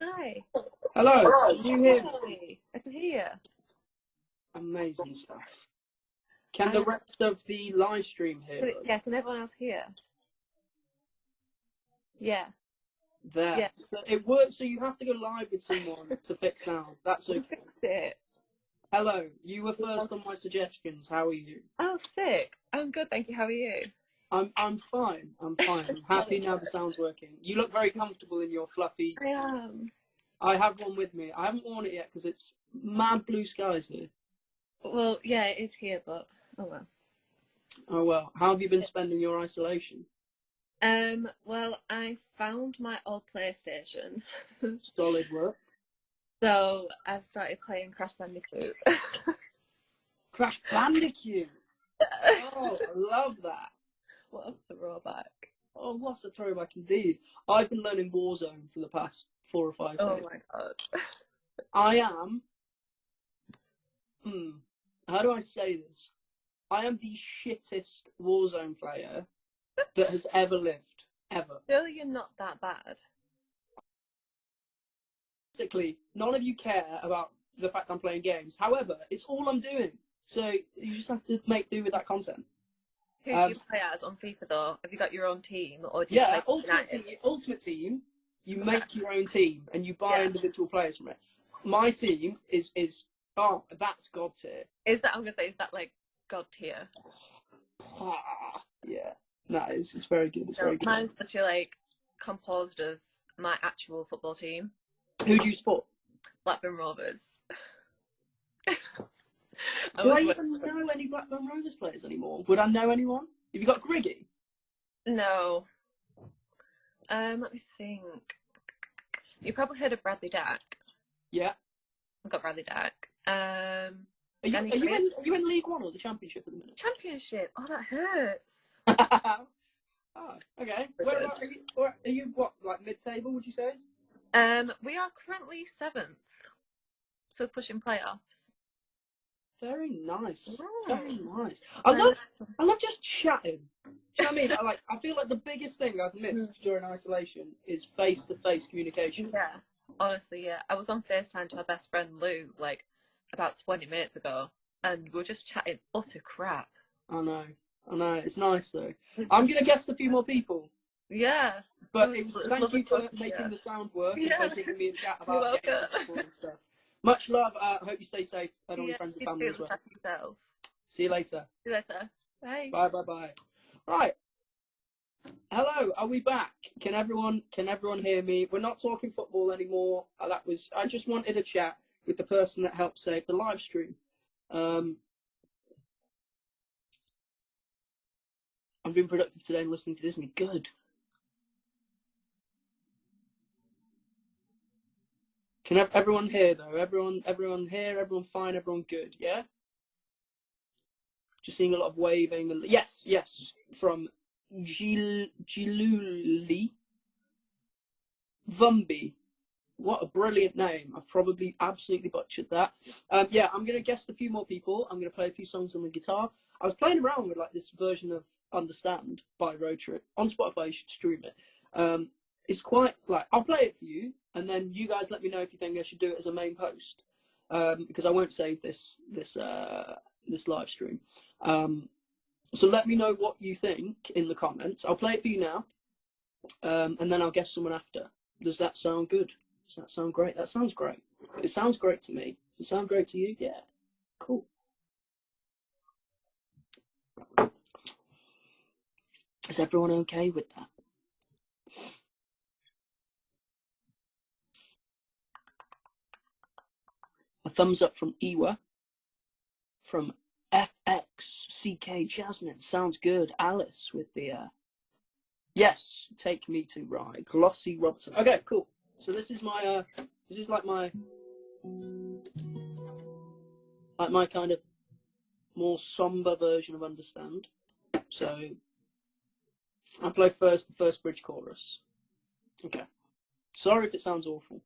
Hi. Hello, Hello. can you hear me? I can hear you. Amazing stuff. Can the I, rest of the live stream hear us? yeah, can everyone else hear? Yeah. There. Yeah. So it works, so you have to go live with someone to fix sound. That's We okay. fixed it. Hello, you were first on my suggestions. How are you? Oh, sick. I'm good, thank you. How are you? I'm fine. I'm happy now the sound's working. You look very comfortable in your fluffy. I am. I have one with me. I haven't worn it yet because it's mad blue skies here. Well, yeah, it is here, but oh well. Oh well. How have you been spending your isolation? Well, I found my old PlayStation. Solid work. So I've started playing Crash Bandicoot. Crash Bandicoot. Oh, I love that. What a throwback. Oh, what's a throwback indeed. I've been learning Warzone for the past 4 or 5 days. Oh my god. I am, how do I say this? I am the shittest Warzone player that has ever lived, ever. Surely you're not that bad. Basically, none of you care about the fact I'm playing games. However, it's all I'm doing. So you just have to make do with that content. Who do you play as on FIFA though? Have you got your own team or do you play Ultimate Team, you make your own team and you buy individual players from it. My team is that's god tier. Is that, I'm gonna say, is that like god tier? Yeah, no, it's very good. It's very good. Mine's actually like composed of my actual football team. Who do you support? Blackburn Rovers. Do I even know any Blackburn Rovers players anymore? Would I know anyone? Have you got Griggy? No. Let me think. You probably heard of Bradley Dack. Yeah. I've got Bradley Dack. Are you in League One or the Championship at the minute? Championship. Oh, that hurts. Oh, okay. Where are you? Are you what, like mid-table? Would you say? We are currently 7th, so pushing playoffs. Very nice. Very nice. I love just chatting. Do you know what I mean? I feel like the biggest thing I've missed during isolation is face-to-face communication. Yeah, honestly, yeah. I was on FaceTime to my best friend Lou like about 20 minutes ago, and we were just chatting utter crap. I know. It's nice though. I'm gonna guess a few more people. Yeah. But thank you for making the sound work and for giving me a chat about games and stuff. Much love. I hope you stay safe and all your friends and family as well. Yourself. See you later. See you later. Bye. Bye. Right. Hello. Are we back? Can everyone hear me? We're not talking football anymore. I just wanted a chat with the person that helped save the live stream. I've been productive today and listening to Disney. Good. Can everyone hear though? Everyone here? Everyone fine? Everyone good? Yeah? Just seeing a lot of waving and yes, from Giluli Vumbi. What a brilliant name. I've probably absolutely butchered that. Yeah, I'm gonna guess a few more people. I'm gonna play a few songs on the guitar. I was playing around with like this version of Understand by Roadtrip on Spotify. You should stream it. It's quite like I'll play it for you, and then you guys let me know if you think I should do it as a main post, because I won't save this live stream. So let me know what you think in the comments. I'll play it for you now, and then I'll guess someone after. Does that sound good? Does that sound great? That sounds great. It sounds great to me. Does it sound great to you? Yeah. Cool. Is everyone okay with that? A thumbs up from Iwa. From FXCK Jasmine. Sounds good. Alice with the yes, take me to ride. Glossy Robertson. Okay, cool. So this is my this is like my kind of more somber version of Understand. So I'll play the first bridge chorus. Okay. Sorry if it sounds awful.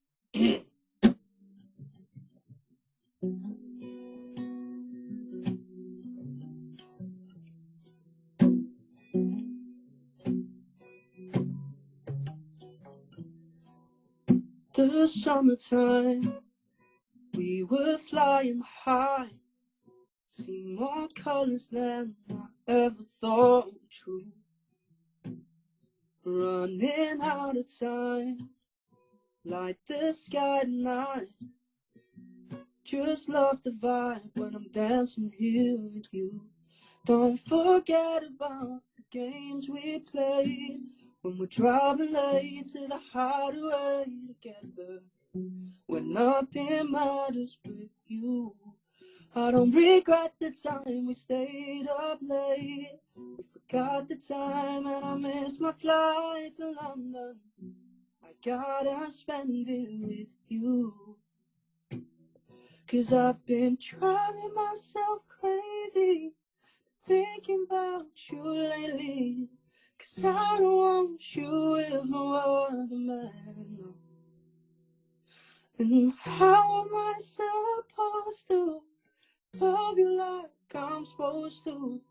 The the summertime, we were flying high, see more colors than I ever thought were true. Running out of time, light the sky tonight. Just love the vibe when I'm dancing here with you. Don't forget about the games we played when we're driving late to the hideaway together, when nothing matters but you. I don't regret the time we stayed up late. We forgot the time and I missed my flight to London. I gotta spend it with you. 'Cause I've been driving myself crazy, thinking about you lately. 'Cause I don't want you with no other man. No. And how am I supposed to love you like I'm supposed to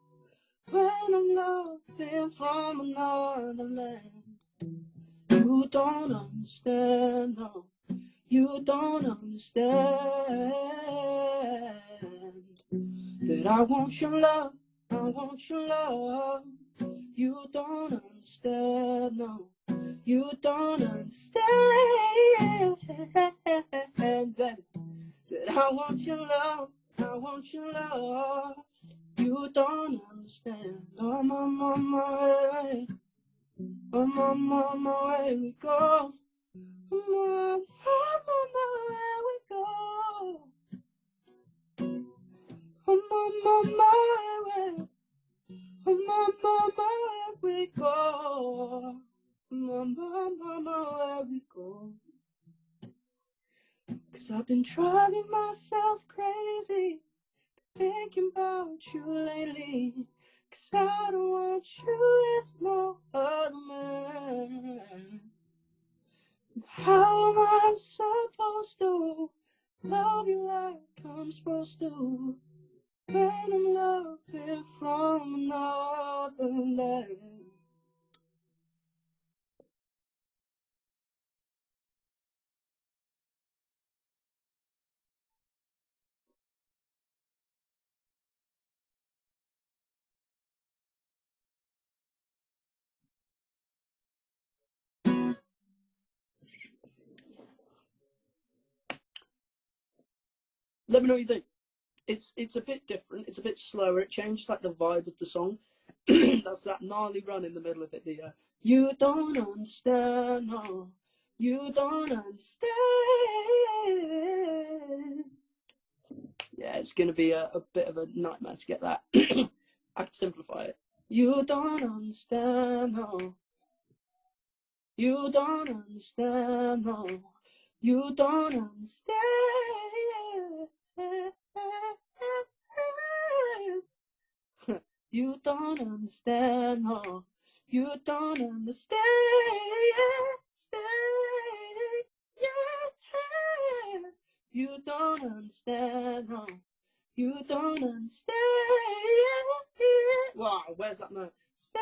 when I'm loving from another land? You don't understand, no. You don't understand that I want your love, I want your love. You don't understand, no. You don't understand, baby, that I want your love, I want your love. You don't understand. I'm on my way, I'm on my way we go. I'm on my way we go. I'm on my way, I'm on my way we go. I'm on my way we go. 'Cause I've been driving myself crazy, thinking about you lately. 'Cause I don't want you with no other man. How am I supposed to love you like I'm supposed to when I'm loving from another land? Let me know what you think. It's a bit different. It's a bit slower. It changes like the vibe of the song. That's that gnarly run in the middle of it. The you don't understand, no. You don't understand. Yeah, it's gonna be a bit of a nightmare to get that. I can simplify it. You don't understand, no. You don't understand, no. You don't understand. You don't understand, no. You don't understand. You don't understand, no. You don't understand. Wow, where's that note? Stay,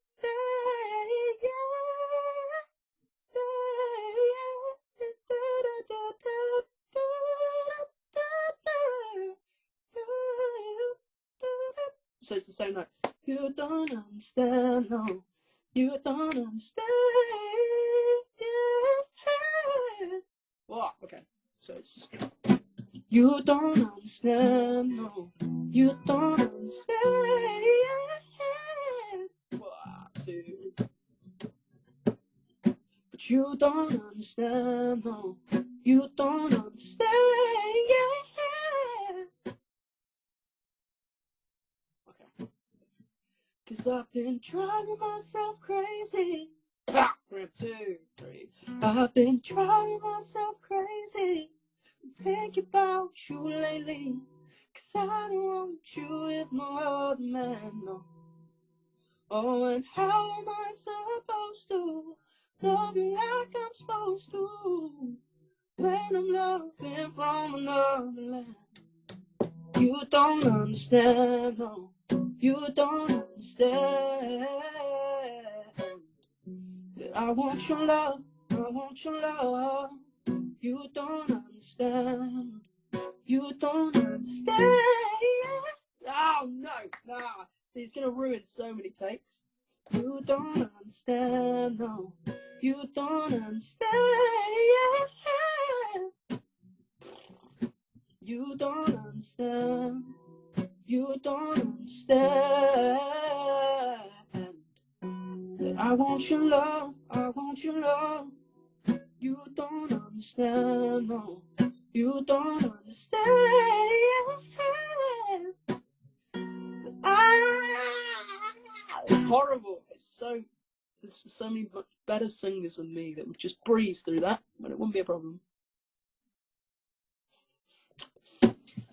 stay, yeah. Stay, so it's the same note. You don't understand, no. You don't understand. Yeah. Wow, okay. So it's you don't understand, no. You don't understand. 1, 2. But you don't understand, no. You don't understand. Okay. 'Cause I've been driving myself crazy. 1, 2, 3. I've been driving myself crazy, thinking about you lately. 'Cause I don't want you with no other man, no. Oh, and how am I supposed to love you like I'm supposed to when I'm loving from another land? You don't understand, no. You don't understand that I want your love, I want your love. You don't understand. You don't understand. Oh no, nah. See, it's gonna ruin so many takes. You don't understand, no. You don't understand. You don't understand. You don't understand. That I want your love. I want your love. You don't understand, no. You don't understand. It's horrible. There's so many much better singers than me that would just breeze through that, but it wouldn't be a problem.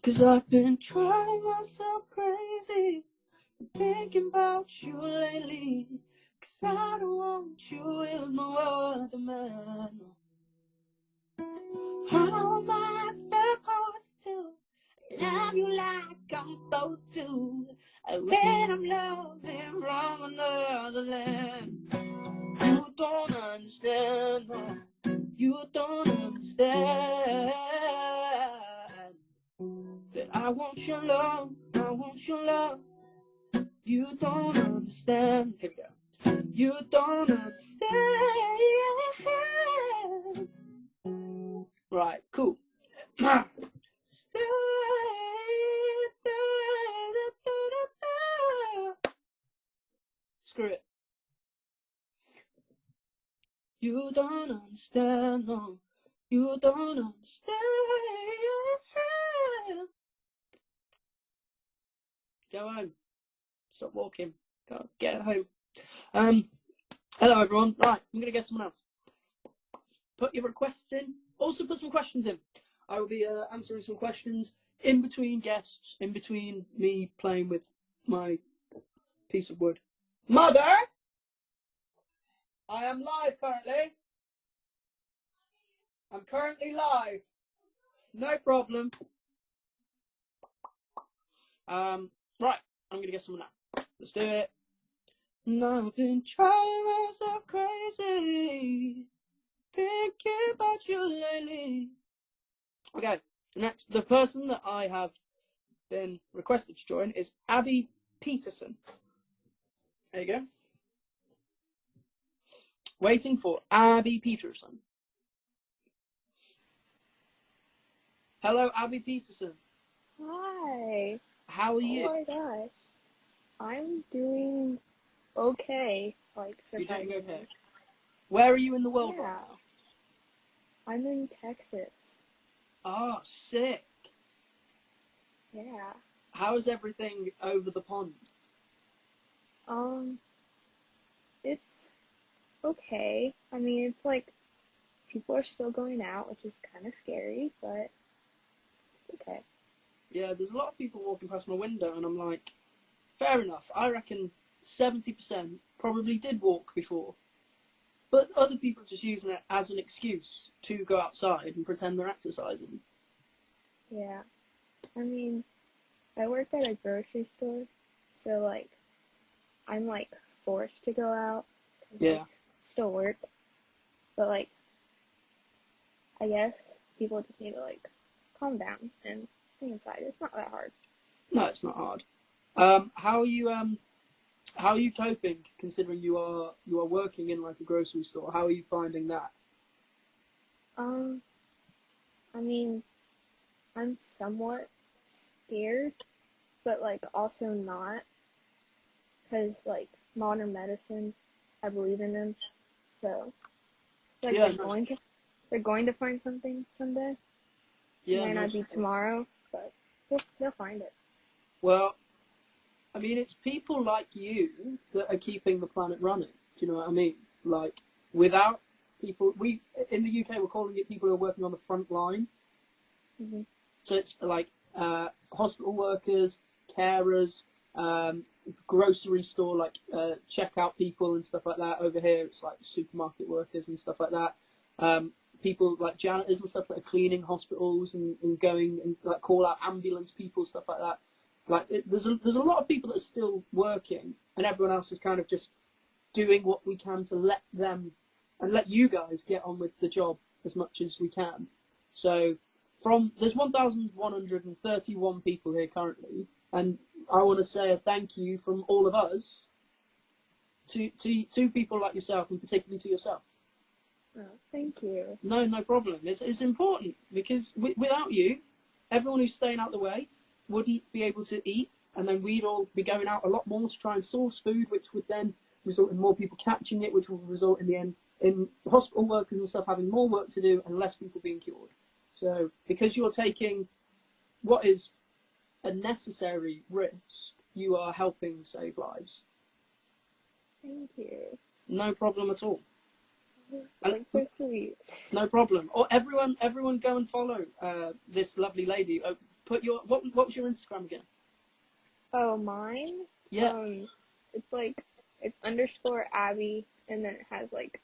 Cause I've been trying myself crazy, thinking about you lately. Cause I don't want you with no other man. How am I supposed to love you like I'm supposed to when I'm loving from another land? You don't understand, no. You don't understand that I want your love, I want your love. You don't understand. Here we go. You don't understand. Right, cool. Screw it. You don't understand, no. You don't understand. Go home. Stop walking. Go get home. Hello everyone. Right, I'm gonna get someone else. Put your requests in. Also put some questions in. I will be answering some questions in between guests, in between me playing with my piece of wood. Mother! I am live currently. I'm currently live. No problem. Right, I'm gonna get someone now. Let's do it. And I've been trying myself crazy, thinking about you lately. Okay, the person that I have been requested to join is Abby Peterson. There you go. Waiting for Abby Peterson. Hello, Abby Peterson. Hi. How are you? Oh my gosh. I'm doing okay. Like, surprisingly. You're doing okay. Where are you in the world right now? I'm in Texas. Oh, sick. Yeah. How is everything over the pond? It's okay. I mean, it's like people are still going out, which is kind of scary, but it's okay. Yeah, there's a lot of people walking past my window, and I'm like, fair enough. I reckon 70% probably did walk before. But other people are just using it as an excuse to go outside and pretend they're exercising. Yeah. I mean, I work at a grocery store, so, like, I'm, like, forced to go out. Yeah. I still work. But, like, I guess people just need to, like, calm down and stay inside. It's not that hard. No, it's not hard. How are you coping, considering you are working in like a grocery store? How are you finding that? I mean, I'm somewhat scared, but like also not, because like modern medicine, I believe in them, so like Yeah, they're going to find something someday. Yeah, It might not be tomorrow, but they'll find it. Well, I mean, it's people like you that are keeping the planet running. Do you know what I mean? Like, without people, we in the UK we're calling it people who are working on the front line. Mm-hmm. So it's like hospital workers, carers, grocery store like checkout people and stuff like that. Over here, it's like supermarket workers and stuff like that. People like janitors and stuff that are cleaning hospitals and going and like call out ambulance people, stuff like that. Like there's a lot of people that are still working, and everyone else is kind of just doing what we can to let them and let you guys get on with the job as much as we can. So there's 1,131 people here currently, and I want to say a thank you from all of us to people like yourself, and particularly to yourself. Oh, thank you. No problem. It's important because without you, everyone who's staying out the way wouldn't be able to eat, and then we'd all be going out a lot more to try and source food, which would then result in more people catching it, which will result in the end in hospital workers and stuff having more work to do and less people being cured. So because you're taking what is a necessary risk, you are helping save lives. Thank you. No problem at all. That's so sweet. No problem. Or everyone go and follow this lovely lady. Put your what was your Instagram again? Oh, mine? Yeah. It's _ Abby, and then it has like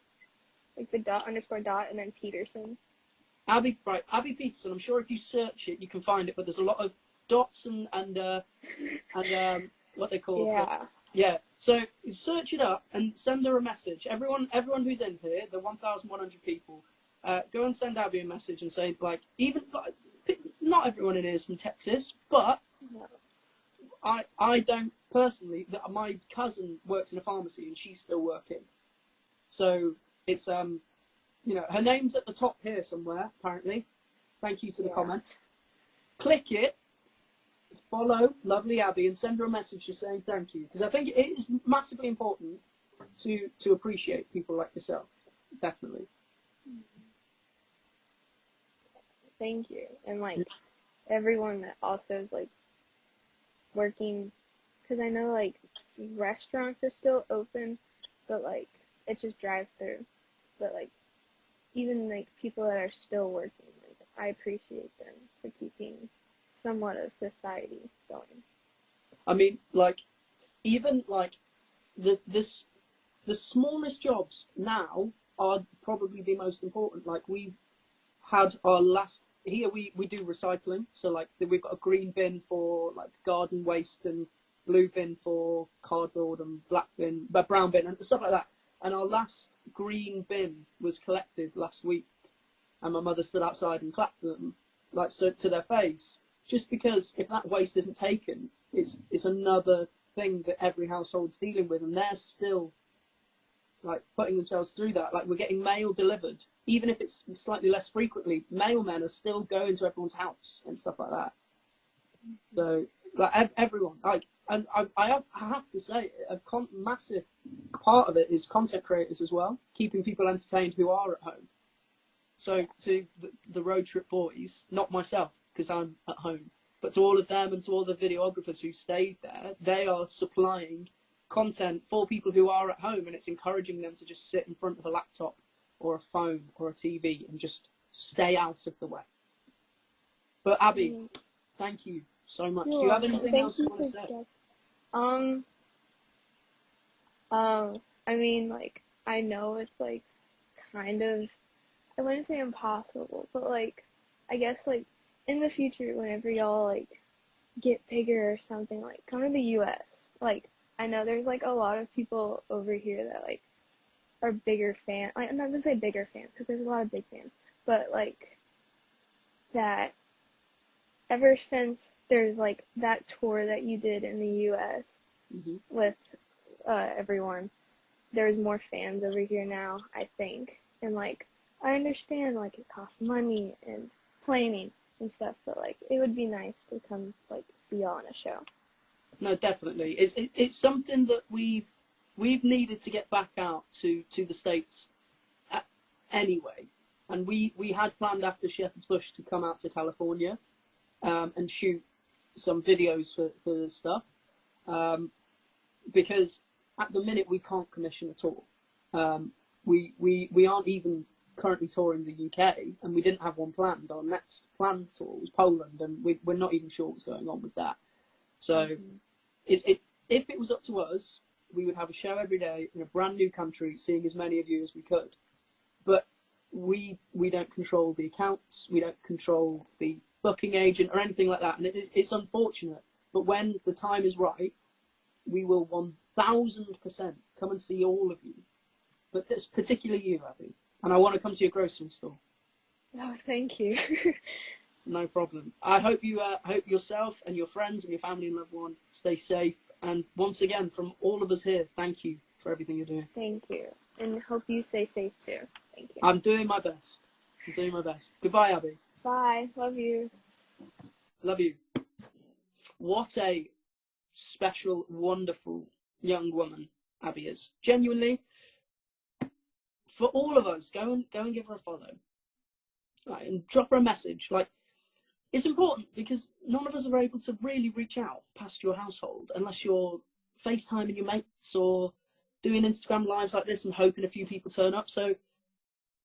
the dot _ and then Peterson. Abby Peterson. I'm sure if you search it, you can find it. But there's a lot of dots and what they call Yeah. Yeah. So search it up and send her a message. Everyone who's in here, the 1,100 people, go and send Abby a message and say, like, even not everyone in here is from Texas, but No. I don't personally. My cousin works in a pharmacy and she's still working. So it's her name's at the top here somewhere apparently. Thank you to the comments. Click it. Follow lovely Abby and send her a message just saying thank you, because I think it is massively important to appreciate people like yourself. Definitely. Thank you. And like everyone that also is like working, because I know like restaurants are still open, but like it's just drive-through. But like even like people that are still working, like I appreciate them for keeping somewhat of society going. I mean, like, even like the smallest jobs now are probably the most important. Like we've had our last here we do recycling, so like we've got a green bin for like garden waste and blue bin for cardboard and brown bin and stuff like that. And our last green bin was collected last week, and my mother stood outside and clapped them like so to their face. Just because if that waste isn't taken, it's another thing that every household's dealing with, and they're still like putting themselves through that. Like we're getting mail delivered, even if it's slightly less frequently. Mailmen are still going to everyone's house and stuff like that. So like everyone, like, and I have to say, a massive part of it is content creators as well, keeping people entertained who are at home. So to the road trip boys, not myself, because I'm at home, but to all of them and to all the videographers who stayed there, they are supplying content for people who are at home, and it's encouraging them to just sit in front of a laptop or a phone or a TV and just stay out of the way. But Abby, thank you so much. Do you have anything else you want to say? I mean, like, I know it's like kind of, I wouldn't say impossible, but like, I guess like in the future, whenever y'all like get bigger or something, like come to the US. Like, I know there's like a lot of people over here that like are bigger fans. Like, I'm not gonna say bigger fans because there's a lot of big fans, but like that ever since there's like that tour that you did in the US with everyone, there's more fans over here now, I think. And like I understand like it costs money and planning and stuff, but like it would be nice to come like see y'all on a show. No, definitely. It's something that we've needed to get back out to the States anyway. And we had planned after Shepherd's Bush to come out to California and shoot some videos for the stuff. Because at the minute we can't commission a tour. We aren't even currently touring the UK, and we didn't have one planned. Our next planned tour was Poland, and we're not even sure what's going on with that. So if it was up to us, we would have a show every day in a brand new country, seeing as many of you as we could. But we don't control the accounts, we don't control the booking agent or anything like that, and it's unfortunate. But when the time is right, we will 1000% come and see all of you. but that's particularly you, Abby. And I want to come to your grocery store. Oh, thank you. No problem. I hope you hope yourself and your friends and your family and loved one stay safe. And once again, from all of us here, thank you for everything you're doing. Thank you. And hope you stay safe too. Thank you. I'm doing my best. I'm doing my best. Goodbye, Abby. Bye. Love you. Love you. What a special, wonderful young woman Abby is. Genuinely, for all of us, go and give her a follow. Right, and drop her a message. Like, it's important because none of us are able to really reach out past your household unless you're FaceTiming your mates or doing Instagram lives like this and hoping a few people turn up. So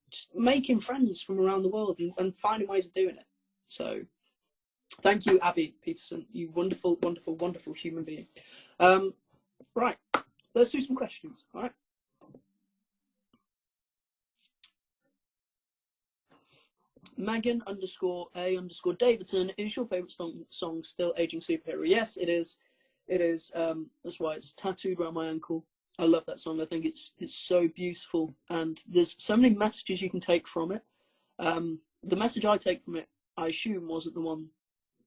just making friends from around the world and finding ways of doing it. So thank you, Abby Peterson, you wonderful, wonderful, wonderful human being. Right, let's do some questions, all right? Megan_A_Davidson, is your favourite song Still Aging Superhero? Yes, it is. It is. That's why it's tattooed around my ankle. I love that song. I think it's so beautiful, and there's so many messages you can take from it. The message I take from it, I assume, wasn't the one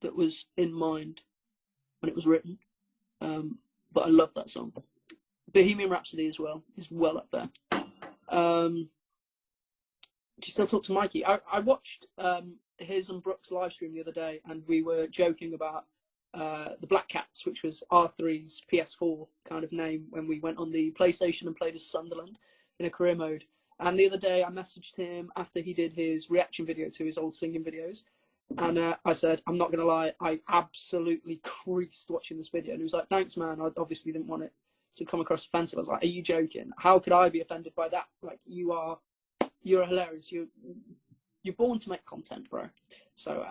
that was in mind when it was written. But I love that song. Bohemian Rhapsody as well is well up there. Do you still talk to Mikey? I watched his and Brooke's live stream the other day, and we were joking about the Black Cats, which was R3's PS4 kind of name when we went on the PlayStation and played as Sunderland in a career mode. And the other day I messaged him after he did his reaction video to his old singing videos, and I said, I'm not going to lie, I absolutely creased watching this video. And he was like, thanks, man. I obviously didn't want it to come across offensive. I was like, are you joking? How could I be offended by that? Like, you're hilarious. You're born to make content, bro. So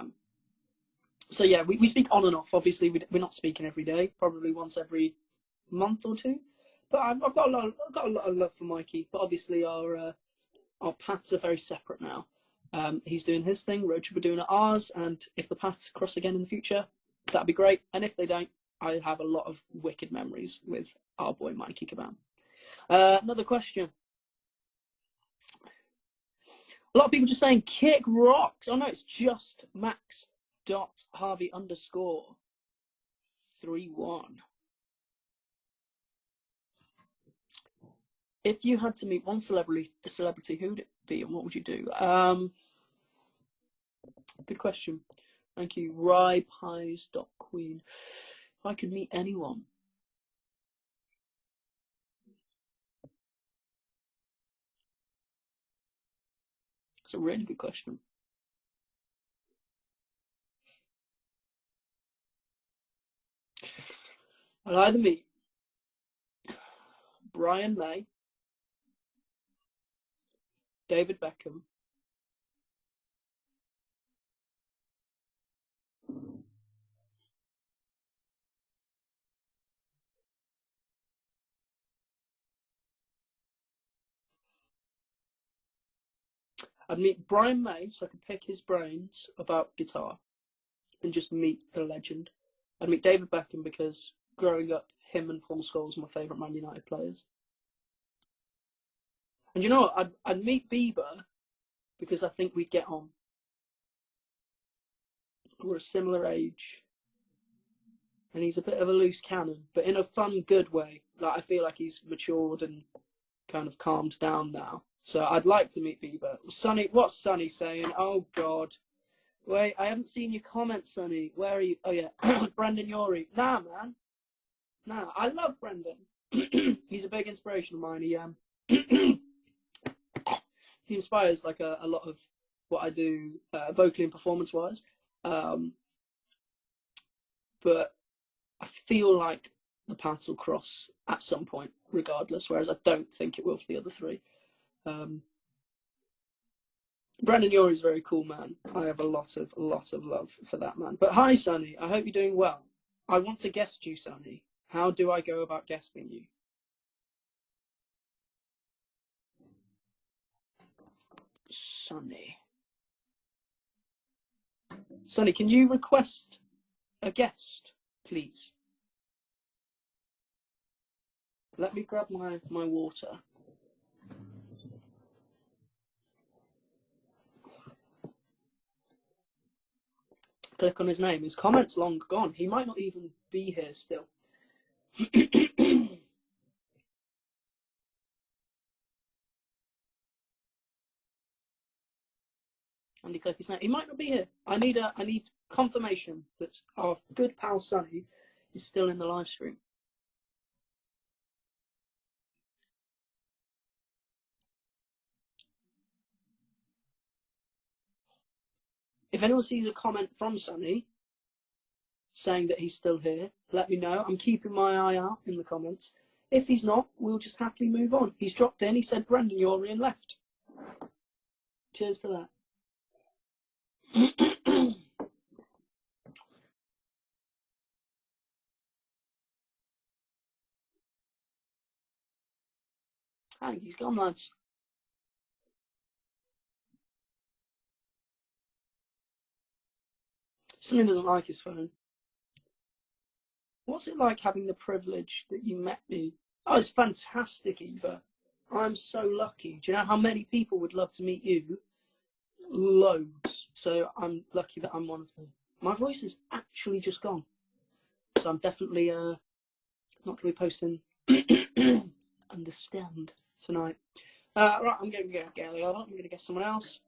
yeah, we speak on and off. Obviously, we're not speaking every day. Probably once every month or two. But I've got a lot of love for Mikey. But obviously, our paths are very separate now. He's doing his thing. Roadtrip are doing ours. And if the paths cross again in the future, that'd be great. And if they don't, I have a lot of wicked memories with our boy Mikey Caban. Another question. A lot of people just saying kick rocks. Oh no, it's just Max.Harvey_31. If you had to meet one celebrity, who would it be, and what would you do? Good question. Thank you, RyePies.Queen. If I could meet anyone, it's a really good question. I'd either meet Brian May, David Beckham, I'd meet Brian May so I could pick his brains about guitar and just meet the legend. I'd meet David Beckham because growing up, him and Paul Scholes were my favourite Man United players. And you know what? I'd meet Bieber because I think we'd get on. We're a similar age. And he's a bit of a loose cannon, but in a fun, good way. Like, I feel like he's matured and kind of calmed down now. So I'd like to meet Bieber. Sonny, what's Sonny saying? Oh, God. Wait, I haven't seen your comments, Sonny. Where are you? Oh, yeah. Brendan Urie. Nah, man. Nah, I love Brendan. He's a big inspiration of mine. He inspires like a lot of what I do vocally and performance-wise. But I feel like the paths will cross at some point, regardless, whereas I don't think it will for the other three. Brandon Urie is a very cool man. I have a lot of love for that man. But hi, Sonny. I hope you're doing well. I want to guest you, Sonny. How do I go about guesting you? Sonny. Sonny, can you request a guest, please? Let me grab my water. Click on his name. His comment's long gone. He might not even be here still. Andy, click his name. He might not be here. I need confirmation that our good pal Sunny is still in the live stream. If anyone sees a comment from Sunny saying that he's still here, let me know. I'm keeping my eye out in the comments. If he's not, we'll just happily move on. He's dropped in. He said, Brendan, you're in left. Cheers to that. Hey, he's gone, lads. Sunny doesn't like his phone. What's it like having the privilege that you met me? Oh, it's fantastic, Eva. I'm so lucky. Do you know how many people would love to meet you? Loads. So I'm lucky that I'm one of them. My voice is actually just gone. So I'm definitely not going to be posting Understand tonight. Right, I'm going to get someone else.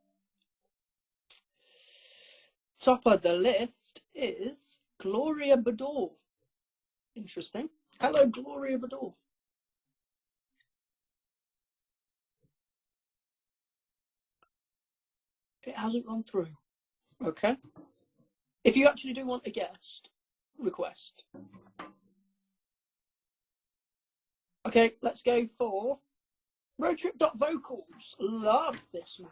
Top of the list is Gloria Bador. Interesting. Hello, Gloria Bador. It hasn't gone through. Okay. If you actually do want a guest, request. Okay, let's go for Roadtrip.vocals. Love this, man.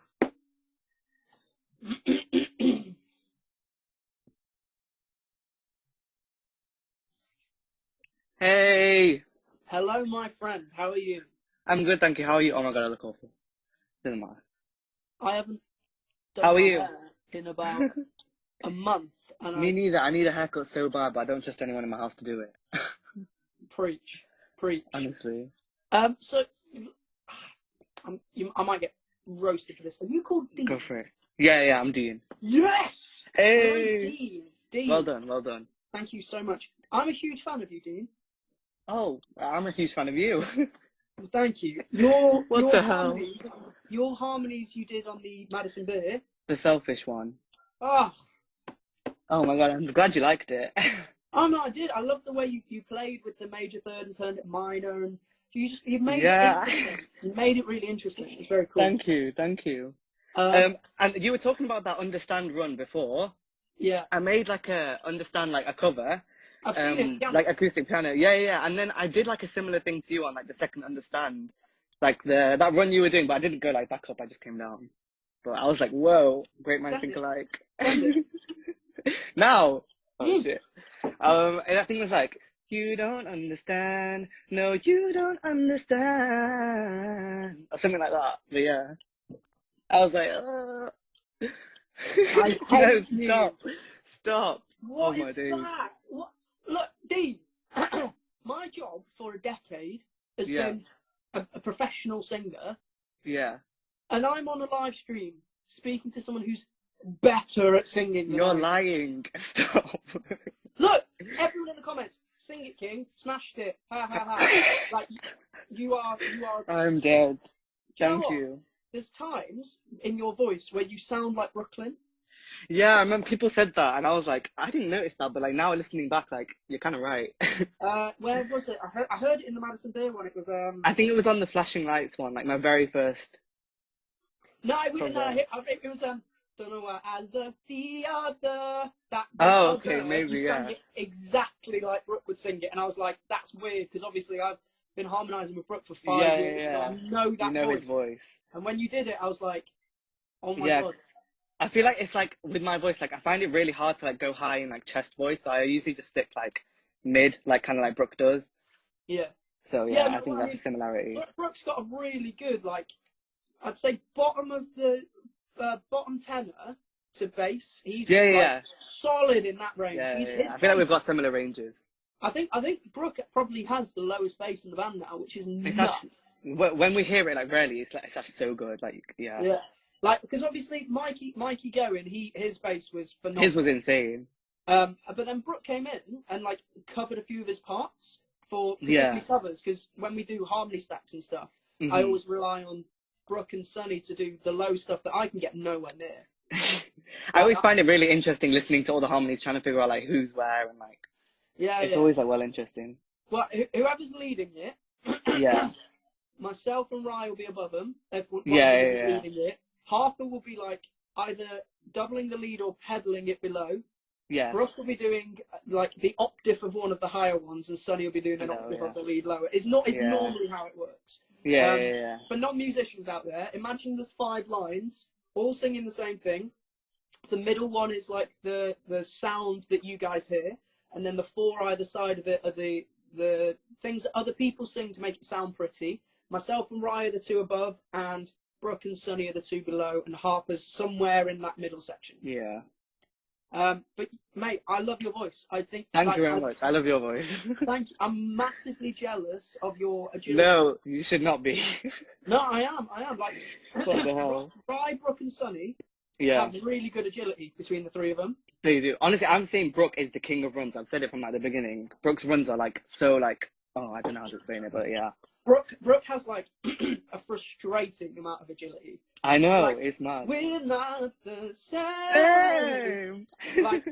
Hey! Hello, my friend. How are you? I'm good, thank you. How are you? Oh my god, I look awful. Doesn't matter. I haven't done How are my you? hair in about a month. And Me neither. I need a haircut so bad, but I don't trust anyone in my house to do it. Preach. Honestly. So, I might get roasted for this. Are you called Dean? Go for it. Yeah, I'm Dean. Yes! Hey! Dean. Well done. Thank you so much. I'm a huge fan of you, Dean. Oh, I'm a huge fan of you. Well, thank you. Your hell? Your harmonies you did on the Madison Beer. The selfish one. Oh my god, I'm glad you liked it. Oh no, I did. I love the way you played with the major third and turned it minor, and you made it interesting. You made it really interesting. It's very cool. Thank you. And you were talking about that Understand run before. Yeah. I made like a cover. I've seen it. Yeah. Like acoustic piano. Yeah. And then I did like a similar thing to you on like the second Understand. Like that run you were doing, but I didn't go like back up, I just came down. But I was like, whoa, great minds think alike. Now, shit. And I think it was like, you don't understand, no, you don't understand, or something like that. But yeah, I was like, I hate you. Stop. What oh my is days. that? What? Look, Dean, my job for a decade has been a professional singer. Yeah. And I'm on a live stream speaking to someone who's better at singing. You're lying. Stop. Look, everyone in the comments, sing it, King. Smashed it. Ha ha ha. Like, you are. I'm dead. Thank you. There's times in your voice where you sound like Brooklyn. Yeah, I remember people said that, and I was like, I didn't notice that, but like now listening back, like you're kind of right. Where was it? I heard it in the Madison Beer one. It was I think it was on the Flashing Lights one, like my very first. No, it was don't know what I love the other. That. Oh, okay, maybe you sang it exactly like Brooke would sing it, and I was like, that's weird because obviously I've been harmonising with Brooke for 5 years, so I know that his voice. And when you did it, I was like, oh my god. I feel like it's like with my voice, like I find it really hard to like go high in like chest voice, so I usually just stick like mid, like kind of like Brooke does. Yeah. So I think that's a similarity. Brooke's got a really good, like, I'd say bottom of the bottom tenor to bass. He's solid in that range. I feel like we've got similar ranges. I think Brooke probably has the lowest bass in the band now, which is nuts. Actually, when we hear it like rarely, it's actually so good. Like yeah. Like, because obviously Mikey going, his bass was phenomenal. His was insane. But then Brooke came in and like covered a few of his parts for particularly covers, because when we do harmony stacks and stuff, I always rely on Brooke and Sonny to do the low stuff that I can get nowhere near. I always find it really interesting listening to all the harmonies, trying to figure out like who's where, and like it's always like well interesting. Well, whoever's leading it, Yeah. myself and Rye will be above them. If one Yeah. leading it, Harper will be like either doubling the lead or pedaling it below. Yeah. Brooke will be doing like the octave of one of the higher ones, and Sonny will be doing an octave of the lead lower. It's normally how it works. Yeah. For non-musicians out there, imagine there's 5 lines, all singing the same thing. The middle one is like the sound that you guys hear, and then the 4 either side of it are the things that other people sing to make it sound pretty. Myself and Rye are the 2 above, and Brooke and Sonny are the 2 below, and Harper's somewhere in that middle section. Yeah. But mate, I love your voice. I think. Thank you very much. I love your voice. Thank you. I'm massively jealous of your agility. No, you should not be. No, I am. Like, What the hell? Rye, Brooke, and Sonny have really good agility between the 3 of them. They do. Honestly, I'm saying Brooke is the king of runs. I've said it from like the beginning. Brooke's runs are like so like, oh, I don't know how to explain it, but yeah. Brooke has like a frustrating amount of agility. I know, like, it's mad. We're not the same. Like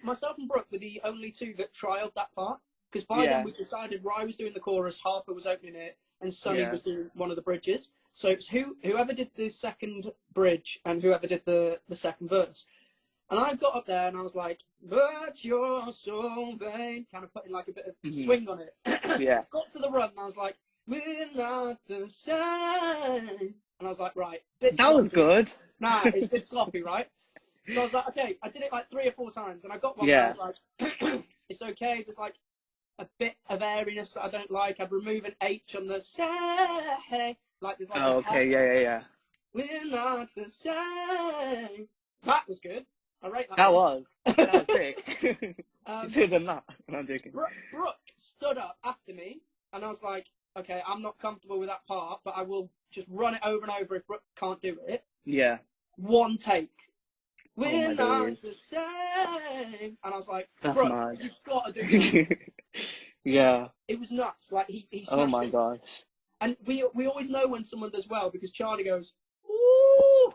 myself and Brooke were the only 2 that trialed that part, because by then we decided Rye was doing the chorus, Harper was opening it, and Sonny was doing one of the bridges. So it's whoever did the second bridge and whoever did the second verse. And I got up there and I was like, but you're so vain, kind of putting like a bit of swing on it. Yeah. Got to the run and I was like, we're not the same. And I was like, right. That was good. Nah, it's a bit sloppy, right? So I was like, okay, I did it like 3 or 4 times and I got one where I was like, it's okay, there's like a bit of airiness that I don't like. I'd remove an H on the say. Like there's like yeah. We're not the same. That was good. I rate that. That was sick. You should have done that. No, I'm joking. Brooke stood up after me, and I was like, okay, I'm not comfortable with that part, but I will just run it over and over if Brooke can't do it. Yeah. 1 take. We're not the same. And I was like, Brooke, mad. You've got to do that. Yeah. It was nuts. Like, he Oh my it. gosh. And we always know when someone does well, because Charlie goes, ooh.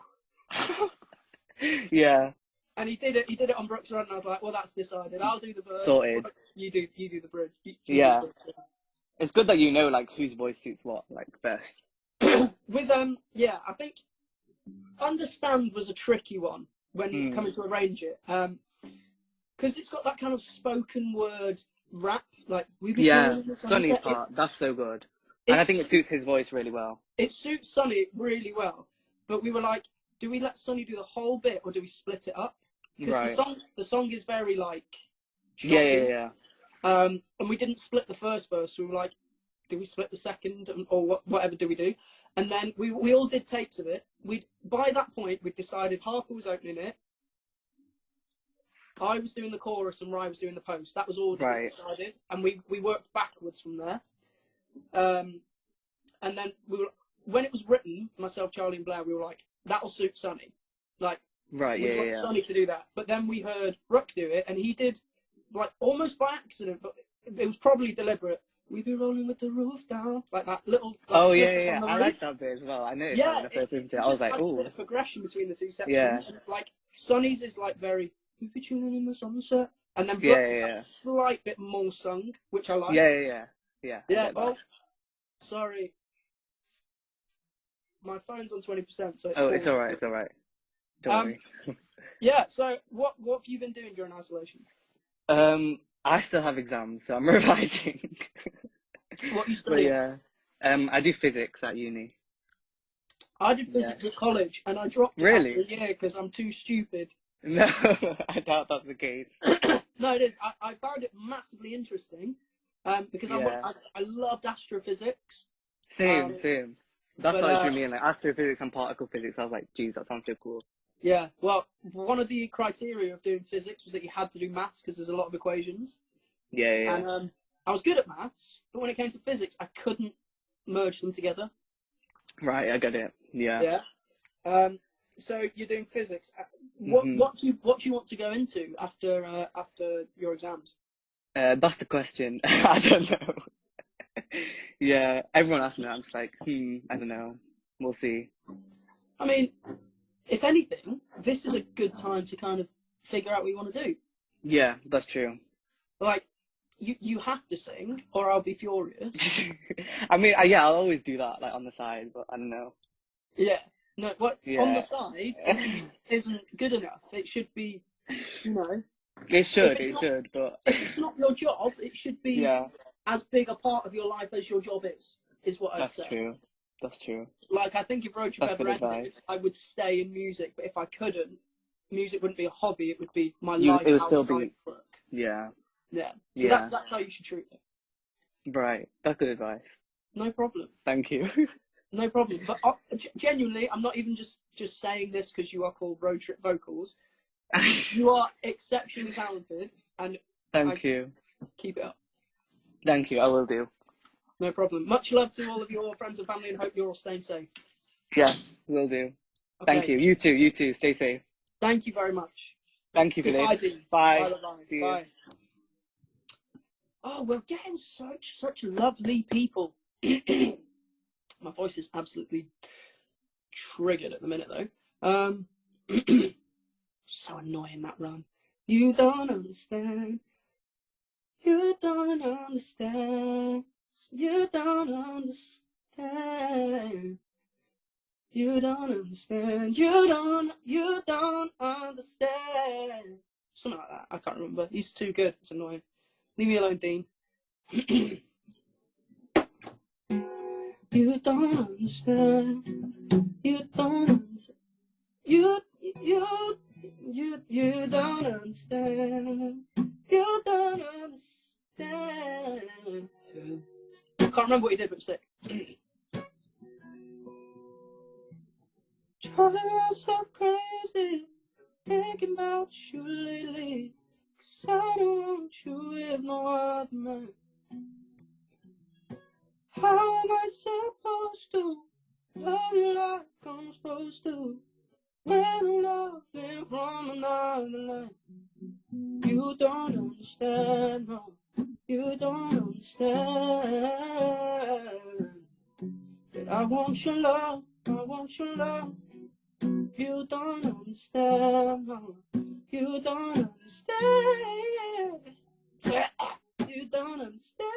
Yeah. And he did it on Brooke's run, and I was like, well, that's decided. I'll do the verse. Sorted. You do the bridge. Yeah. It's good that you know, like, whose voice suits what, like, best. With, I think Understand was a tricky one when coming to arrange it. Because it's got that kind of spoken word rap, like, Sonny's part, that's so good. And I think it suits his voice really well. It suits Sonny really well. But we were like, do we let Sonny do the whole bit, or do we split it up? Because the song is very like choppy. Yeah. And we didn't split the first verse. So we were like, do we split the second, or whatever do we do? And then we all did takes of it. By that point we decided Harper was opening it, I was doing the chorus, and Rye was doing the post. That was all that was decided, and we worked backwards from there. And then when it was written, myself, Charlie, and Blair, we were like, that'll suit Sonny. Like. Right, we want Sonny to do that. But then we heard Brooke do it, and he did, like, almost by accident, but it was probably deliberate. We be rolling with the roof down. Like that little... Like, yeah. I like that bit as well. I noticed that when I first listened to it. I was like, ooh. A progression between the 2 sections. Yeah. And, like, Sonny's is, like, very... We be tuning in the sunset. And then Brooke's is a slight bit more sung, which I like. Yeah. Oh, sorry. My phone's on 20%, so... It's alright. Don't worry. Yeah, so what have you been doing during isolation? I still have exams, so I'm revising. What are you studying? I do physics at uni. I did physics at college, and I dropped it after a year because I'm too stupid. No, I doubt that's the case. No, it is. I found it massively interesting because I loved astrophysics. Same. That's what I mean, like astrophysics and particle physics. I was like, geez, that sounds so cool. Yeah, well, one of the criteria of doing physics was that you had to do maths because there's a lot of equations. Yeah. And I was good at maths, but when it came to physics, I couldn't merge them together. Right, I get it. Yeah. So you're doing physics. What Hmm. what do you want to go into after your exams? That's the question. I don't know. Yeah, everyone asks me that. I'm just like, I don't know. We'll see. I mean, if anything, this is a good time to kind of figure out what you want to do. Yeah, that's true. Like, you have to sing, or I'll be furious. I mean, yeah, I'll always do that, like on the side, but I don't know. Yeah. No, what on the Yeah. side isn't good enough. It should be, you know, It if should, but if it's not your job, it should be yeah, as big a part of your life as your job is what I'd that's say. true. That's true. Like, I think if Roadtrip That's ever good advice. ended, I would stay in music, but if I couldn't, music wouldn't be a hobby, it would be my It life would still outside be, work. yeah, Yeah. So yeah, that's how you should treat it. right. That's good advice. No problem. Thank you. No problem. But genuinely, I'm not even just saying this because you are called Roadtrip Vocals. You are exceptionally talented, and Thank you. keep it up. Thank you. I will do. No problem. Much love to all of your friends and family, and hope you're all staying safe. Yes, will do. Okay. Thank you. You too. You too. Stay safe. Thank you very much. Thank you for Goodbye, this. Dean. Bye. Bye. See you. Bye. Oh, we're getting such lovely people. My voice is absolutely triggered at the minute, though. So annoying, that run. You don't understand. You don't understand. You don't understand. You don't understand. You don't understand. Something like that. I can't remember. He's too good. It's annoying. Leave me alone, Dean. You don't understand. You don't understand. You don't understand. You don't understand. I can't remember what he did, but it was sick. Drive yourself crazy, thinking about you lately. 'Cause I don't want you with no other man. How am I supposed to love you like I'm supposed to? When I'm loving from another land. You don't understand, no. You don't understand. That I want your love, I want your love. You don't understand, no. You don't understand. You don't understand.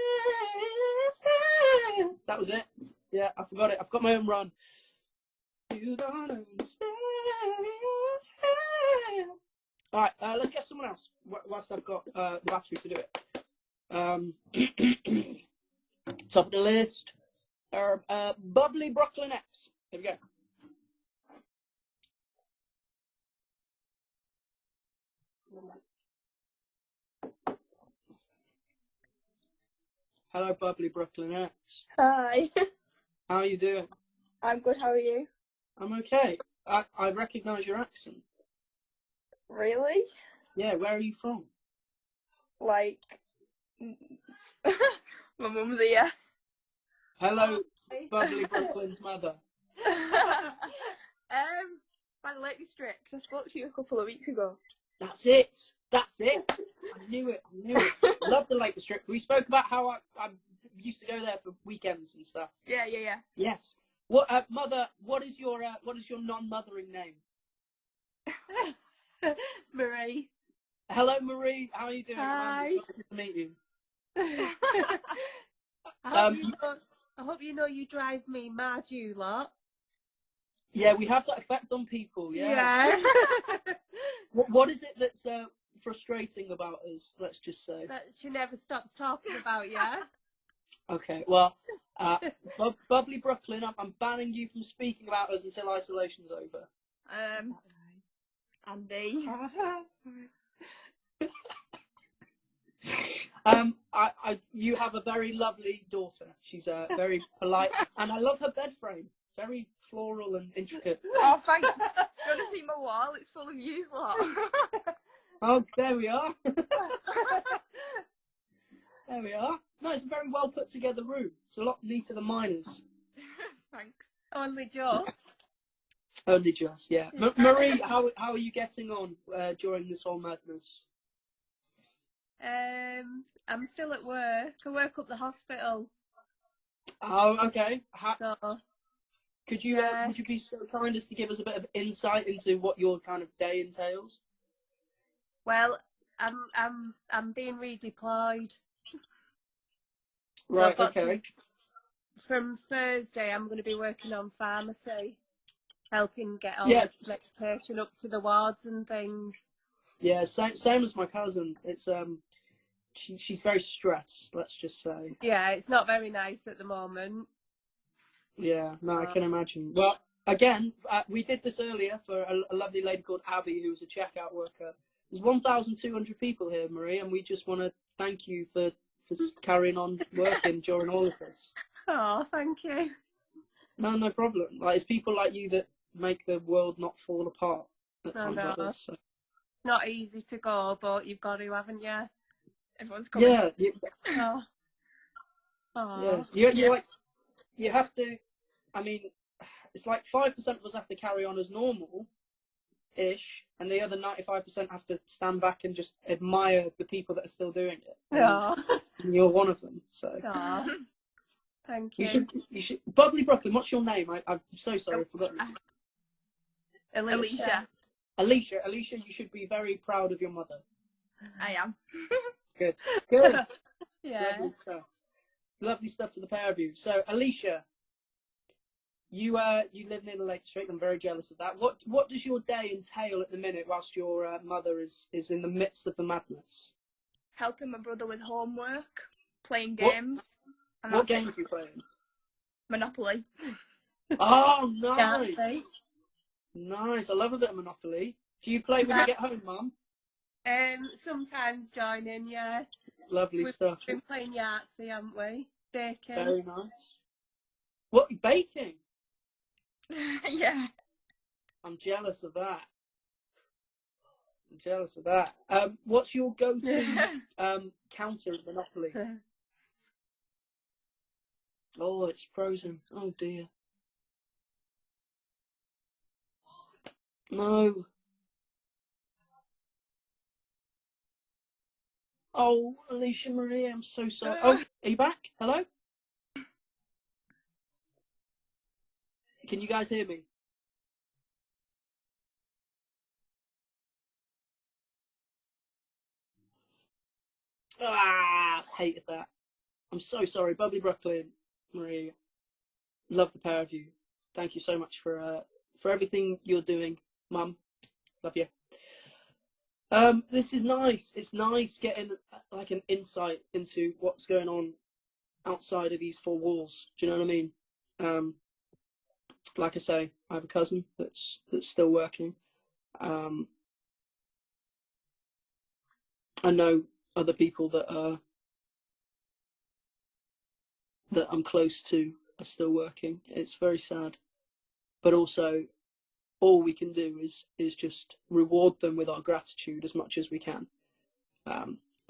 That was it. Yeah, I forgot it. I've got my own run. You don't understand. Alright, let's get someone else whilst I've got the battery to do it. Top of the list. Bubbly Brooklyn X. Here we go. Hello, Bubbly Brooklyn X. Hi. How are you doing? I'm good, how are you? I'm okay. I recognise your accent. Really? Yeah, where are you from? Like, my mum's here. Hello, Bubbly Brooklyn's mother. By the Lake District. I spoke to you a couple of weeks ago. That's it. That's it. I knew it. Love the Lake District. We spoke about how I used to go there for weekends and stuff. Yeah. Yes. What, mother? What is your non-mothering name? Marie. Hello, Marie. How are you doing? Hi. I'm excited to meet you. I hope you know you drive me mad, you lot. Yeah, we have that effect on people. Yeah. What is it that's frustrating about us? Let's just say. That she never stops talking about, yeah? Okay. Well, Bubbly Brooklyn, I'm banning you from speaking about us until isolation's over. Andy. You have a very lovely daughter. She's very polite, and I love her bed frame. Very floral and intricate. Oh, thanks. Do you want to see my wall? It's full of yous lot. Oh, there we are. There we are. No, it's a very well put together room. It's a lot neater than mine is. Thanks. Only Joe. Only just, yeah. Marie, how are you getting on during this whole madness? I'm still at work. I work up the hospital. Oh, okay. So, Could you would you be so kind as to give us a bit of insight into what your kind of day entails? well, I'm being redeployed. Right. So I've got Okay. from Thursday, I'm going to be working on pharmacy, helping get all Yeah. the medication up to the wards and things. Yeah. Same as my cousin. It's she's very stressed. Let's just say. Yeah, it's not very nice at the moment. Yeah. No, I can imagine. Well, again, we did this earlier for a lovely lady called Abby, who was a checkout worker. There's 1,200 people here, Marie, and we just want to thank you for carrying on working during all of this. Oh, thank you. No problem. Like, it's people like you that make the world not fall apart at times like this. So. Not easy to go, but you've got to, haven't you? Everyone's coming. Yeah. Oh. Yeah. You like, you have to. I mean, it's like 5% of us have to carry on as normal-ish, and the other 95% have to stand back and just admire the people that are still doing it. And you're one of them. So. Thank you. You should. Bubbly Brooklyn. What's your name? I'm so sorry, I forgot. Alicia. Alicia, you should be very proud of your mother. I am. Good. Yeah. Lovely stuff to the pair of you. So, Alicia, you live near the Lake District. I'm very jealous of that. What does your day entail at the minute whilst your mother is in the midst of the madness? Helping my brother with homework, playing games. What games are you playing? Monopoly. Oh, nice. Yeah, Nice. I love a bit of Monopoly. Do you play when you get home, Mum? Sometimes joining, yeah. Lovely stuff. We've been playing Yahtzee, haven't we? Baking. Very nice. What, baking? Yeah. I'm jealous of that. What's your go-to counter in Monopoly? Oh, it's frozen. Oh dear. No. Oh, Alicia Marie, I'm so sorry. Oh, are you back? Hello? Can you guys hear me? Hated that. I'm so sorry. Bubbly Brooklyn, Marie, love the pair of you. Thank you so much for everything you're doing, Mum. Love you. This is nice. It's nice getting like an insight into what's going on outside of these four walls. Do you know what I mean? Like I say, I have a cousin that's still working. I know other people that I'm close to are still working. It's very sad, but also all we can do is just reward them with our gratitude as much as we can.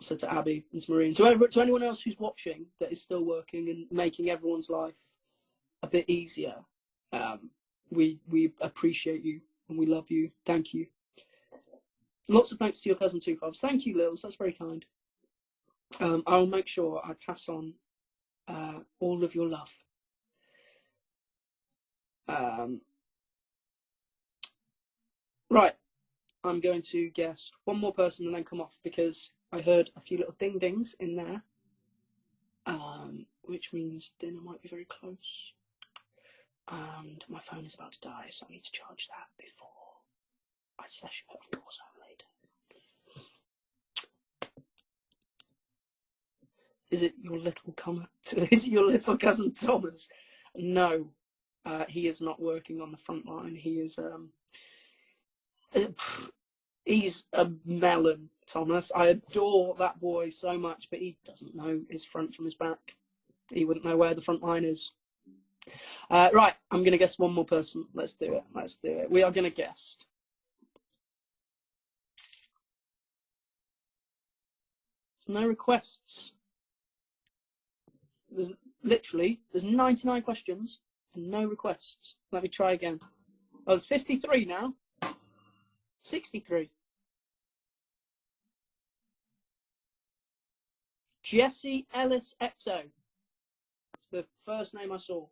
So to Abby and to Marie, and to anyone else who's watching that is still working and making everyone's life a bit easier, we appreciate you and we love you. Thank you. Lots of thanks to your cousin too, Fobs. Thank you, Lils. That's very kind. I'll make sure I pass on all of your love. Right, I'm going to guess one more person and then come off because I heard a few little ding dings in there, which means dinner might be very close. And my phone is about to die, so I need to charge that before I slash a bit of Warzone later. Is it your little Is it your little cousin Thomas? No, he is not working on the front line. He is he's a melon, Thomas. I adore that boy so much, but he doesn't know his front from his back. He wouldn't know where the front line is. Right, I'm going to guess one more person. Let's do it. We are going to guess. No requests. There's 99 questions and no requests. Let me try again. Oh, it's 53 now. 63. Jesse Ellis XO. The first name I saw.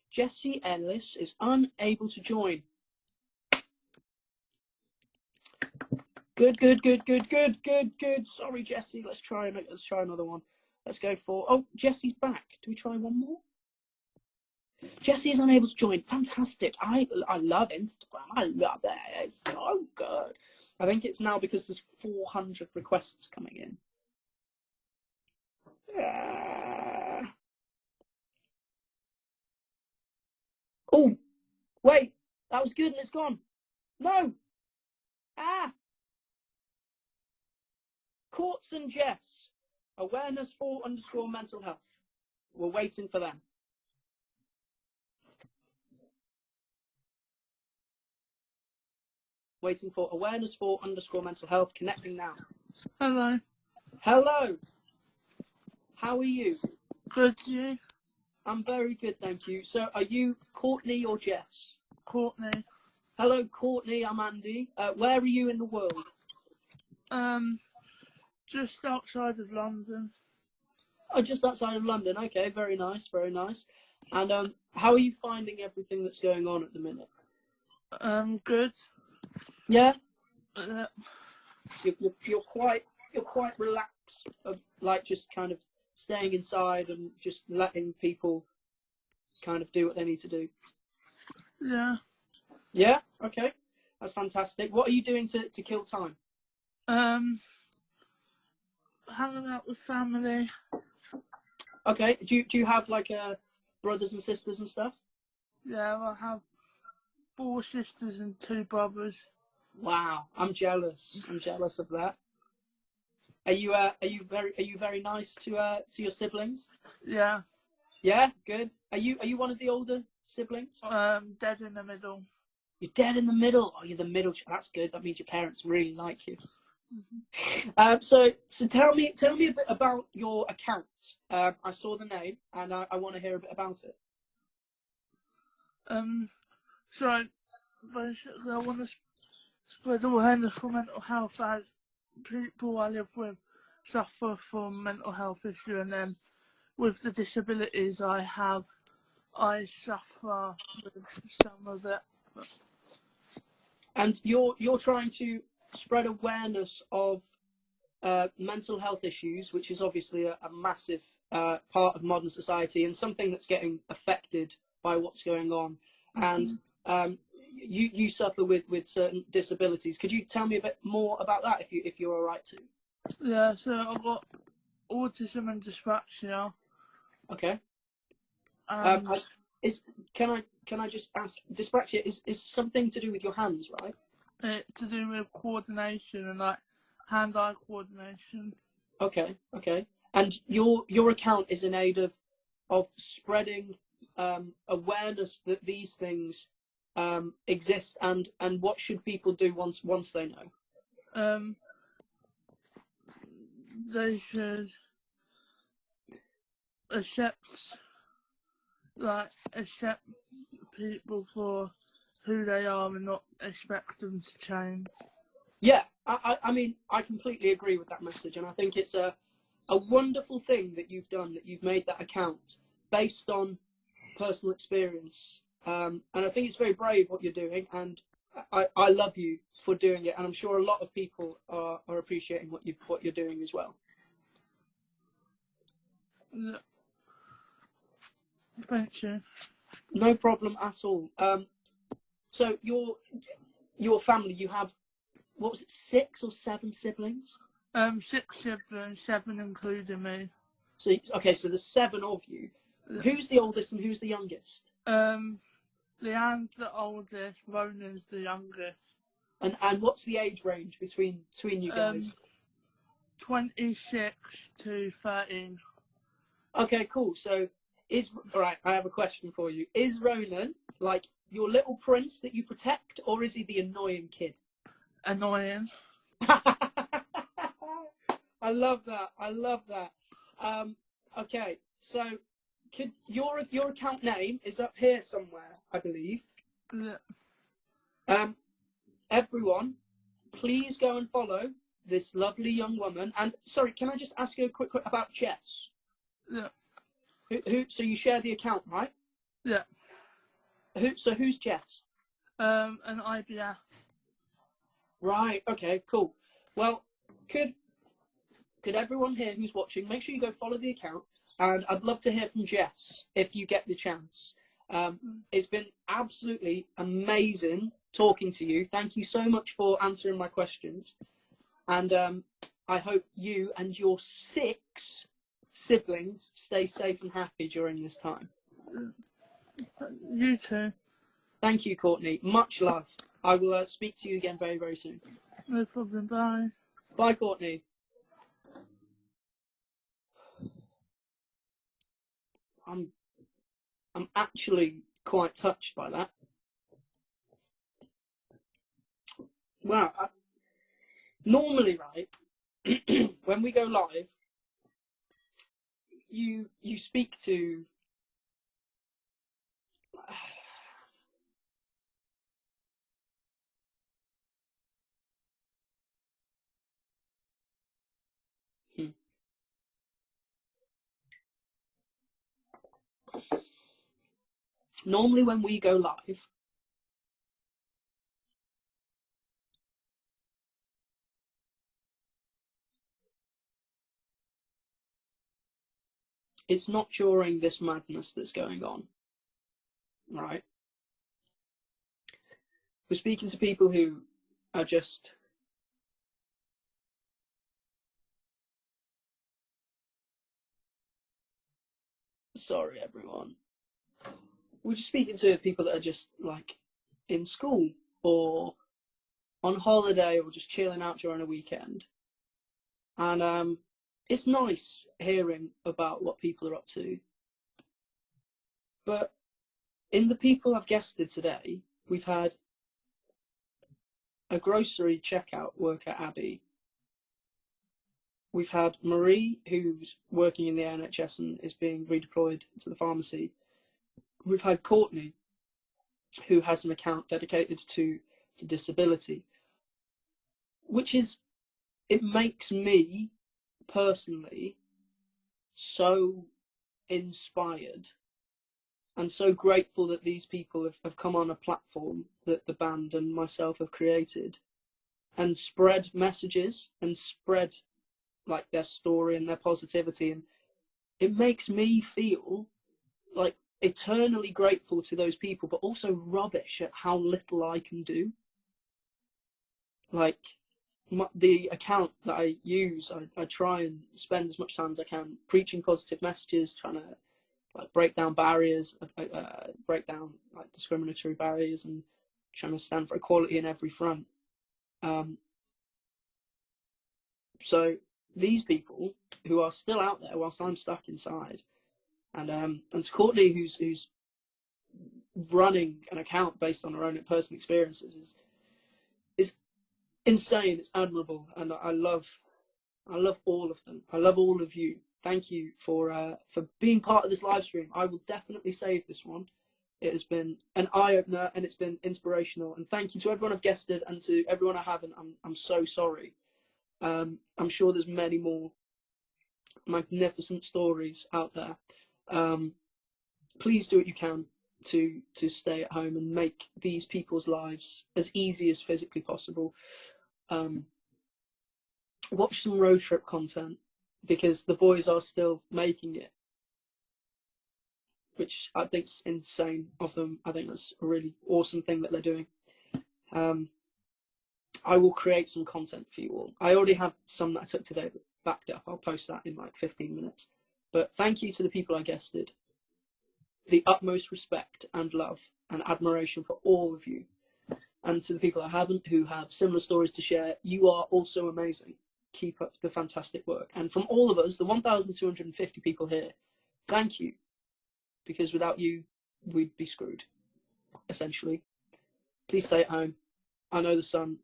Jesse Ellis is unable to join. Good. Sorry, Jesse. Let's try another one. Let's go for. Oh, Jesse's back. Do we try one more? Jesse is unable to join. Fantastic. I love Instagram. I love it. It's so good. I think it's now because there's 400 requests coming in. Oh, wait. That was good and it's gone. No. Courts and Jess. Awareness for _ mental health. We're waiting for them. Waiting for awareness for _ mental health. Connecting now. Hello. Hello. How are you? Good, you? I'm very good, thank you. So, are you Courtney or Jess? Courtney. Hello, Courtney. I'm Andy. Where are you in the world? Just outside of London. Oh, just outside of London. Okay, very nice, very nice. And how are you finding everything that's going on at the minute? Good. Yeah. Uh, You're quite relaxed, like just kind of staying inside and just letting people kind of do what they need to do. yeah. Yeah. Okay, that's fantastic. What are you doing to kill time? Hanging out with family. Okay. Do you have like brothers and sisters and stuff? Yeah, I have 4 sisters and 2 brothers. Wow, I'm jealous. I'm jealous of that. Are you very nice to your siblings? Yeah. Yeah, good. Are you one of the older siblings? Dead in the middle. You're dead in the middle. Oh, you're the middle. That's good. That means your parents really like you. Mm-hmm. So tell me a bit about your account. I saw the name and I want to hear a bit about it. So basically, I want to spread awareness for mental health as people I live with suffer from mental health issue, and then with the disabilities I have, I suffer with some of it. And you're trying to spread awareness of mental health issues, which is obviously a massive part of modern society and something that's getting affected by what's going on. Mm-hmm. And you suffer with certain disabilities. Could you tell me a bit more about that, if you're all right to? Yeah, so I've got autism and dyspraxia. Okay. Can I just ask? Dyspraxia is something to do with your hands, right? It's to do with coordination and like hand-eye coordination. Okay. And your account is in aid of spreading awareness that these things exist, and what should people do once they know? They should accept people for who they are and not expect them to change. Yeah, I mean, I completely agree with that message, and I think it's a wonderful thing that you've done, that you've made that account based on personal experience. And I think it's very brave what you're doing, and I love you for doing it, and I'm sure a lot of people are appreciating what you're doing as well. Yeah. Thank you. No problem at all. So your family, you have, what was it, 6 or 7 siblings? 6 siblings, 7 including me. So okay, so there's 7 of you. Yeah. Who's the oldest and who's the youngest? Leanne's the oldest, Ronan's the youngest. And what's the age range between you guys? 26 to 13. Okay, cool. So right, I have a question for you. Is Ronan like your little prince that you protect, or is he the annoying kid? Annoying. I love that. Okay, so could your account name is up here somewhere, I believe. Yeah. Everyone, please go and follow this lovely young woman. And sorry, can I just ask you a quick about Jess? Yeah. So you share the account, right? Yeah. Who's Jess? An IBF. Right. Okay. Cool. Well, could everyone here who's watching make sure you go follow the account, and I'd love to hear from Jess if you get the chance. It's been absolutely amazing talking to you. Thank you so much for answering my questions, and I hope you and your 6 siblings stay safe and happy during this time. You too. Thank you, Courtney. Much love. I will speak to you again very, very soon. No problem. Bye. Bye, Courtney. I'm actually quite touched by that. Wow. Normally, right, when we go live, you speak to normally when we go live, it's not during this madness that's going on, right? We're speaking to people who are just sorry, everyone. We're just speaking to people that are just like in school or on holiday or just chilling out during a weekend. And it's nice hearing about what people are up to. But in the people I've guested today, we've had a grocery checkout worker, Abby. We've had Marie, who's working in the NHS and is being redeployed to the pharmacy. We've had Courtney, who has an account dedicated to disability, which is, it makes me personally so inspired and so grateful that these people have come on a platform that the band and myself have created and spread messages and spread like their story and their positivity. And it makes me feel like eternally grateful to those people, but also rubbish at how little I can do. Like the account that I use, I try and spend as much time as I can preaching positive messages, trying to like break down barriers, break down like discriminatory barriers, and trying to stand for equality in every front. So these people who are still out there whilst I'm stuck inside, and to Courtney, who's running an account based on her own personal experiences, is insane. It's admirable, and I love all of them. I love all of you. Thank you for being part of this live stream. I will definitely save this one. It has been an eye-opener and it's been inspirational. And thank you to everyone I've guested and to everyone I haven't. I'm so sorry. I'm sure there's many more magnificent stories out there. Please do what you can to stay at home and make these people's lives as easy as physically possible. Watch some road trip content because the boys are still making it, which I think is insane of them. I think that's a really awesome thing that they're doing. I will create some content for you all. I already have some that I took today that backed up. I'll post that in like 15 minutes. But thank you to the people I guested. The utmost respect and love and admiration for all of you. And to the people I haven't who have similar stories to share, you are also amazing. Keep up the fantastic work. And from all of us, the 1,250 people here, thank you. Because without you, we'd be screwed, essentially. Please stay at home. I know the sun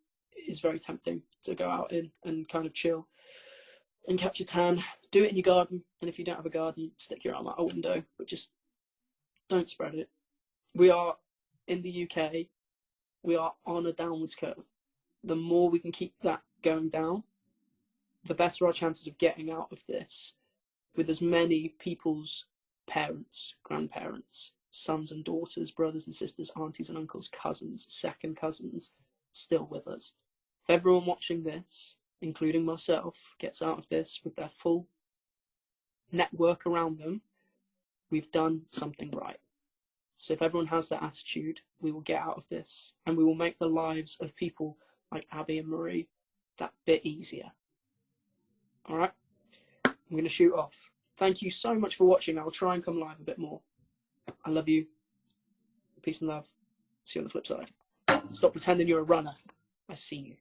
is very tempting to go out in and kind of chill and catch a tan. Do it in your garden. And if you don't have a garden, stick your arm out a window. But just don't spread it. We are in the UK we are on a downwards curve. The more we can keep that going down, the better our chances of getting out of this with as many people's parents, grandparents, sons and daughters, brothers and sisters, aunties and uncles, cousins, second cousins still with us. If everyone watching this, including myself, gets out of this with their full network around them, we've done something right. So if everyone has that attitude, we will get out of this, and we will make the lives of people like Abby and Marie that bit easier. All right? I'm going to shoot off. Thank you so much for watching. I'll try and come live a bit more. I love you. Peace and love. See you on the flip side. Stop pretending you're a runner. I see you.